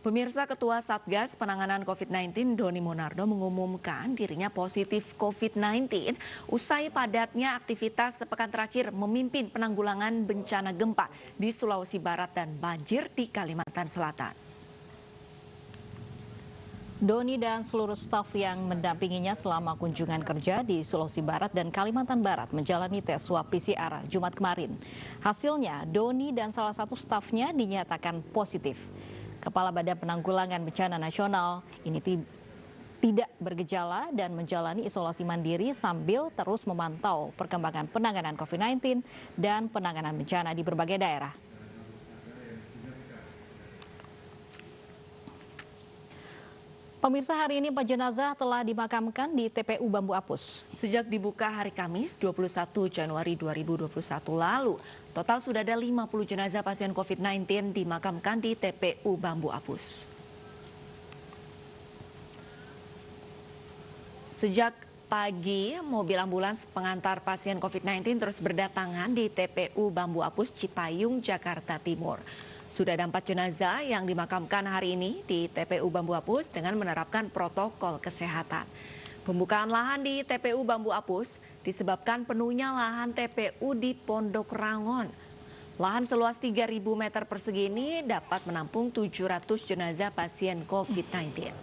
Pemirsa, Ketua Satgas Penanganan COVID-19 Doni Monardo mengumumkan dirinya positif COVID-19 usai padatnya aktivitas sepekan terakhir memimpin penanggulangan bencana gempa di Sulawesi Barat dan banjir di Kalimantan Selatan. Doni dan seluruh staf yang mendampinginya selama kunjungan kerja di Sulawesi Barat dan Kalimantan Barat menjalani tes swab PCR Jumat kemarin. Hasilnya, Doni dan salah satu stafnya dinyatakan positif. Kepala Badan Penanggulangan Bencana Nasional ini tidak bergejala dan menjalani isolasi mandiri sambil terus memantau perkembangan penanganan COVID-19 dan penanganan bencana di berbagai daerah. Pemirsa, hari ini 4 jenazah telah dimakamkan di TPU Bambu Apus. Sejak dibuka hari Kamis 21 Januari 2021 lalu, total sudah ada 50 jenazah pasien COVID-19 dimakamkan di TPU Bambu Apus. Sejak pagi, mobil ambulans pengantar pasien COVID-19 terus berdatangan di TPU Bambu Apus, Cipayung, Jakarta Timur. Sudah ada 4 jenazah yang dimakamkan hari ini di TPU Bambu Apus dengan menerapkan protokol kesehatan. Pembukaan lahan di TPU Bambu Apus disebabkan penuhnya lahan TPU di Pondok Rangon. Lahan seluas 3.000 meter persegi ini dapat menampung 700 jenazah pasien COVID-19.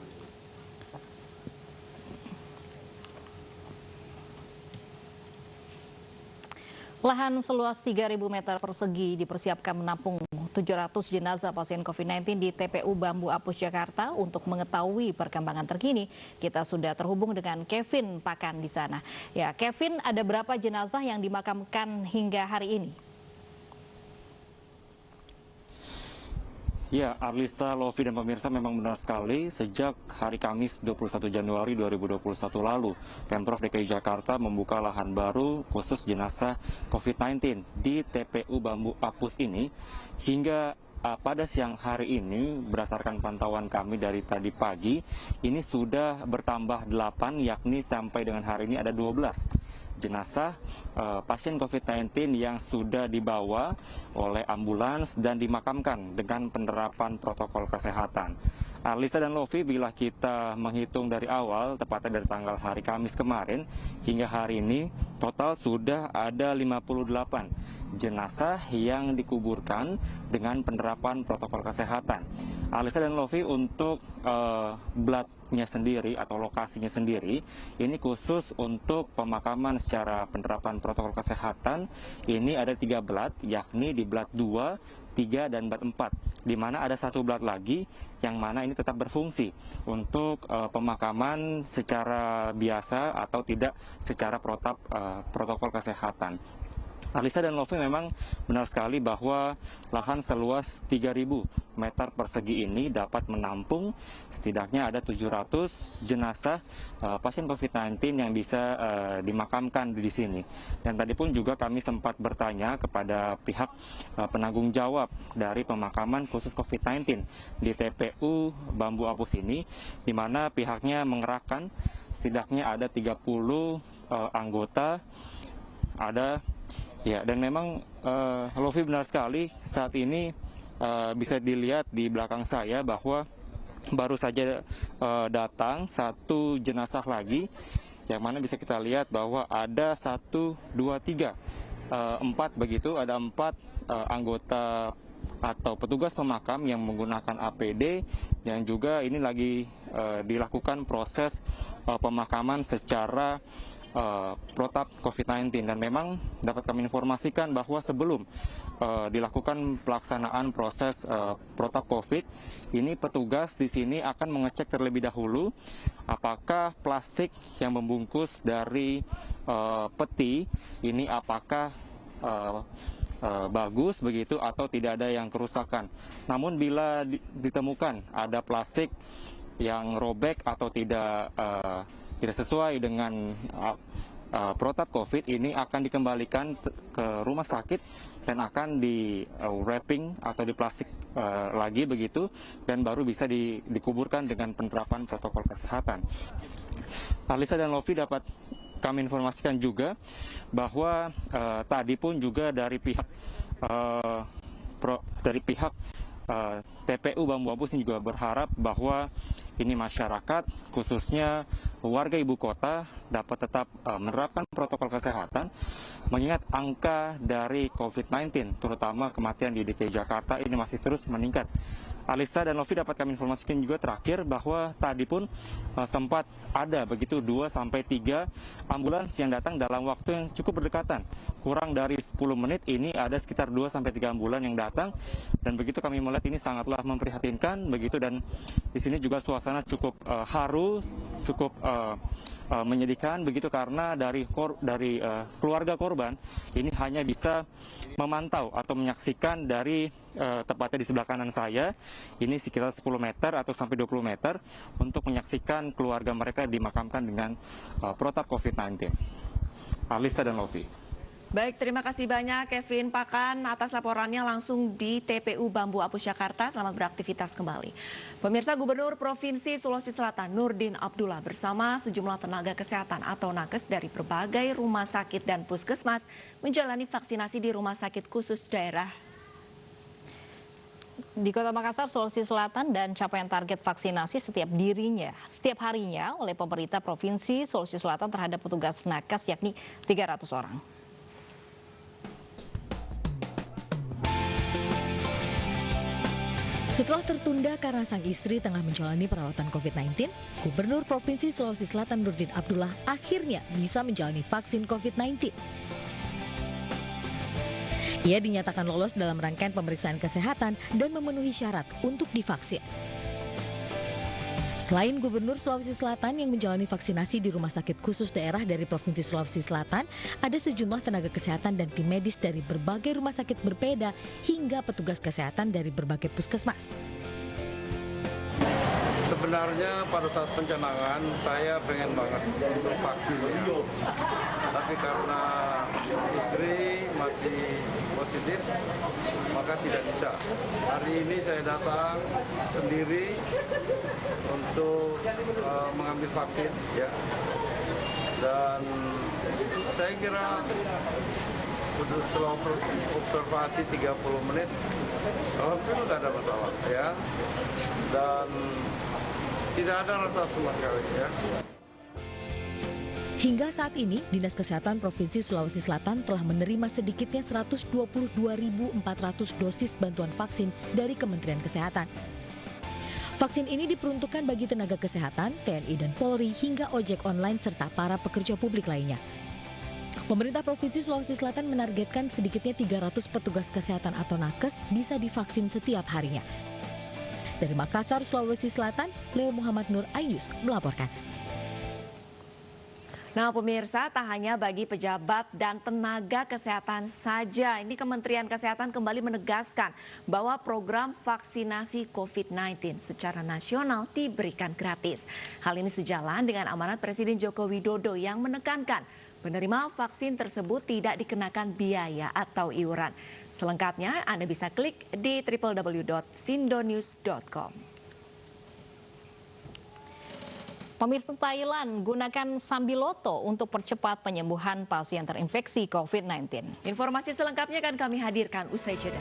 Lahan seluas 3.000 meter persegi dipersiapkan menampung 700 jenazah pasien COVID-19 di TPU Bambu Apus, Jakarta. Untuk mengetahui perkembangan terkini, kita sudah terhubung dengan Kevin Pakan di sana. Ya, Kevin, ada berapa jenazah yang dimakamkan hingga hari ini? Ya, Arlisa, Lovi, dan pemirsa, memang benar sekali. Sejak hari Kamis 21 Januari 2021 lalu, Pemprov DKI Jakarta membuka lahan baru khusus jenazah COVID-19 di TPU Bambu Apus ini. Hingga pada siang hari ini, berdasarkan pantauan kami dari tadi pagi, ini sudah bertambah 8, yakni sampai dengan hari ini ada 12 jenazah pasien COVID-19 yang sudah dibawa oleh ambulans dan dimakamkan dengan penerapan protokol kesehatan. Arlisa dan Lovi, bila kita menghitung dari awal, tepatnya dari tanggal hari Kamis kemarin, hingga hari ini, total sudah ada 58 jenazah yang dikuburkan dengan penerapan protokol kesehatan. Arlisa dan Lovi, untuk bladnya sendiri atau lokasinya sendiri, ini khusus untuk pemakaman secara penerapan protokol kesehatan, ini ada 3 blad, yakni di blad 2, 3, dan blad 4, di mana ada 1 blad lagi yang mana ini tetap berfungsi untuk pemakaman secara biasa atau tidak secara protokol kesehatan. Arlisa dan Lovi, memang benar sekali bahwa lahan seluas 3.000 meter persegi ini dapat menampung setidaknya ada 700 jenazah pasien COVID-19 yang bisa dimakamkan di sini. Dan tadi pun juga kami sempat bertanya kepada pihak penanggung jawab dari pemakaman khusus COVID-19 di TPU Bambu Apus ini, di mana pihaknya mengerahkan setidaknya ada 30 anggota, ya, dan memang Lovi, benar sekali, saat ini bisa dilihat di belakang saya bahwa baru saja datang 1 jenazah lagi, yang mana bisa kita lihat bahwa ada 1, 2, 3, 4 begitu, ada 4 anggota atau petugas pemakam yang menggunakan APD, yang juga ini lagi dilakukan proses pemakaman secara protap COVID-19. Dan memang dapat kami informasikan bahwa sebelum dilakukan pelaksanaan proses protap COVID, ini petugas di sini akan mengecek terlebih dahulu apakah plastik yang membungkus dari peti ini apakah bagus begitu atau tidak ada yang kerusakan. Namun bila ditemukan ada plastik yang robek atau tidak sesuai dengan protap COVID, ini akan dikembalikan ke rumah sakit dan akan di wrapping atau di plastik lagi begitu, dan baru bisa dikuburkan dengan penerapan protokol kesehatan. Arlisa dan Lovi, dapat kami informasikan juga bahwa tadi pun juga dari pihak TPU Bambu Apus ini juga berharap bahwa ini masyarakat, khususnya warga ibu kota, dapat tetap menerapkan protokol kesehatan, mengingat angka dari COVID-19, terutama kematian di DKI Jakarta ini masih terus meningkat. Alisa dan Lofi, dapat kami informasikan juga terakhir bahwa tadi pun sempat ada begitu 2-3 ambulans yang datang dalam waktu yang cukup berdekatan. Kurang dari 10 menit ini ada sekitar 2-3 ambulans yang datang, dan begitu kami melihat ini sangatlah memprihatinkan begitu, dan di sini juga suasana cukup haru, cukup menyedihkan begitu, karena dari keluarga korban ini hanya bisa memantau atau menyaksikan dari tepatnya di sebelah kanan saya ini sekitar 10 meter atau sampai 20 meter untuk menyaksikan keluarga mereka dimakamkan dengan protap COVID-19. Alisa dan Lofi. Baik, terima kasih banyak Kevin Pakan atas laporannya langsung di TPU Bambu Apus Jakarta. Selamat beraktivitas kembali. Pemirsa, Gubernur Provinsi Sulawesi Selatan Nurdin Abdullah bersama sejumlah tenaga kesehatan atau nakes dari berbagai rumah sakit dan puskesmas menjalani vaksinasi di rumah sakit khusus daerah Di Kota Makassar, Sulawesi Selatan, dan capaian target vaksinasi setiap harinya oleh pemerintah Provinsi Sulawesi Selatan terhadap petugas nakes yakni 300 orang. Setelah tertunda karena sang istri tengah menjalani perawatan COVID-19, Gubernur Provinsi Sulawesi Selatan Nurdin Abdullah akhirnya bisa menjalani vaksin COVID-19. Ia dinyatakan lolos dalam rangkaian pemeriksaan kesehatan dan memenuhi syarat untuk divaksin. Selain Gubernur Sulawesi Selatan yang menjalani vaksinasi di rumah sakit khusus daerah dari Provinsi Sulawesi Selatan, ada sejumlah tenaga kesehatan dan tim medis dari berbagai rumah sakit berbeda hingga petugas kesehatan dari berbagai puskesmas. Sebenarnya pada saat pencanangan saya pengen banget untuk vaksinnya, tapi karena istri masih positif maka tidak bisa. Hari ini saya datang sendiri untuk mengambil vaksin, ya. Dan saya kira setelah observasi 30 menit, alhamdulillah nggak ada masalah, ya. Dan tidak ada rasa sama sekali, ya. Hingga saat ini, Dinas Kesehatan Provinsi Sulawesi Selatan telah menerima sedikitnya 122.400 dosis bantuan vaksin dari Kementerian Kesehatan. Vaksin ini diperuntukkan bagi tenaga kesehatan, TNI dan Polri hingga ojek online serta para pekerja publik lainnya. Pemerintah Provinsi Sulawesi Selatan menargetkan sedikitnya 300 petugas kesehatan atau nakes bisa divaksin setiap harinya. Dari Makassar, Sulawesi Selatan, Leo Muhammad Nur Ainus melaporkan. Nah pemirsa, tak hanya bagi pejabat dan tenaga kesehatan saja, ini Kementerian Kesehatan kembali menegaskan bahwa program vaksinasi COVID-19 secara nasional diberikan gratis. Hal ini sejalan dengan amanat Presiden Joko Widodo yang menekankan penerima vaksin tersebut tidak dikenakan biaya atau iuran. Selengkapnya Anda bisa klik di www.sindonews.com. Pemirsa, Thailand gunakan Sambiloto untuk percepat penyembuhan pasien terinfeksi COVID-19. Informasi selengkapnya akan kami hadirkan usai jeda.